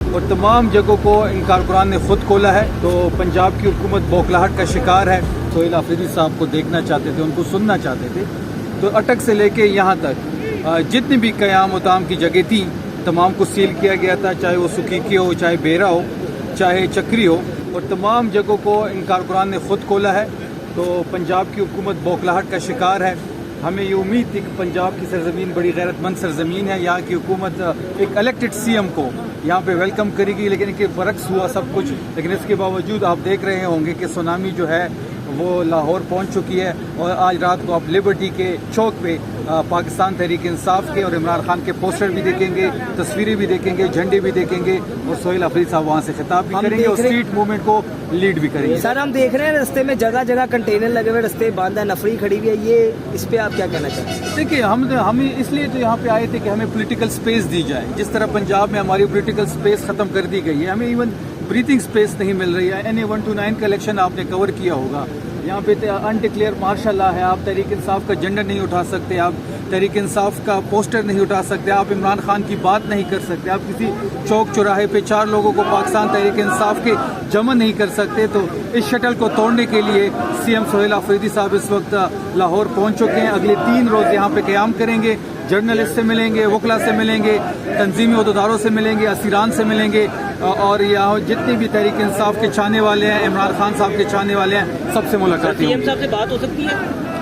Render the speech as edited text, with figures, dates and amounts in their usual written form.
اور تمام جگہوں کو ان کارکنان نے خود کھولا ہے. تو پنجاب کی حکومت بوکھلاہٹ کا شکار ہے. سہیل آفریدی صاحب کو دیکھنا چاہتے تھے, ان کو سننا چاہتے تھے. تو اٹک سے لے کے یہاں تک جتنی بھی قیام وطام کی جگہ تھی تمام کو سیل کیا گیا تھا, چاہے وہ سکیکی ہو, چاہے بیرا ہو, چاہے چکری ہو, اور تمام جگہوں کو ان کارکنان نے خود کھولا ہے. تو پنجاب کی حکومت بوکھلاہٹ کا شکار ہے. ہمیں یہ امید تھی کہ پنجاب کی سرزمین بڑی غیرت مند سرزمین ہے, یہاں کی حکومت ایک الیکٹڈ سی ایم کو یہاں پہ ویلکم کرے گی, لیکن کہ برعکس ہوا سب کچھ. لیکن اس کے باوجود آپ دیکھ رہے ہوں گے کہ سونامی جو ہے وہ لاہور پہنچ چکی ہے, اور آج رات کو آپ لبرٹی کے چوک پہ پاکستان تحریک انصاف کے اور عمران خان کے پوسٹر بھی دیکھیں گے, تصویریں بھی دیکھیں گے, جھنڈے بھی دیکھیں گے, اور سہیل آفریدی صاحب وہاں سے خطاب بھی کریں گے اور اسٹریٹ موومنٹ کو لیڈ بھی کریں گے. سر ہم دیکھ رہے ہیں رستے میں جگہ جگہ کنٹینر لگے ہوئے, رستے بند ہے, نفری کھڑی ہوئی ہے, یہ اس پہ آپ کیا کہنا چاہتے ہیں؟ دیکھیے ہم اس لیے تو یہاں پہ آئے تھے کہ ہمیں پولیٹیکل سپیس دی جائے. جس طرح پنجاب میں ہماری پولیٹیکل سپیس ختم کر دی گئی ہے, ہمیں ایون بریتھنگ سپیس نہیں مل رہی ہے. NA 129 کا الیکشن آپ نے کور کیا ہوگا, یہاں پہ انڈکلیئر مارشل لا ہے, آپ تحریک انصاف کا جھنڈا نہیں اٹھا سکتے, آپ تحریک انصاف کا پوسٹر نہیں اٹھا سکتے, آپ عمران خان کی بات نہیں کر سکتے, آپ کسی چوک چوراہے پہ 4 لوگوں کو پاکستان تحریک انصاف کے جمع نہیں کر سکتے. تو اس شٹل کو توڑنے کے لیے CM سہیل آفریدی صاحب اس وقت لاہور پہنچ چکے ہیں. اگلے 3 روز یہاں پہ قیام کریں گے, جرنلسٹ سے ملیں گے, وکلا سے ملیں گے, تنظیمی عہدیداروں سے ملیں گے, اسیران سے ملیں گے, اور یہاں جتنے بھی تحریک انصاف کے چاہنے والے ہیں, عمران خان صاحب کے چاہنے والے ہیں, سب سے ملاقات ہوگی. CM صاحب سے بات ہو سکتی ہے؟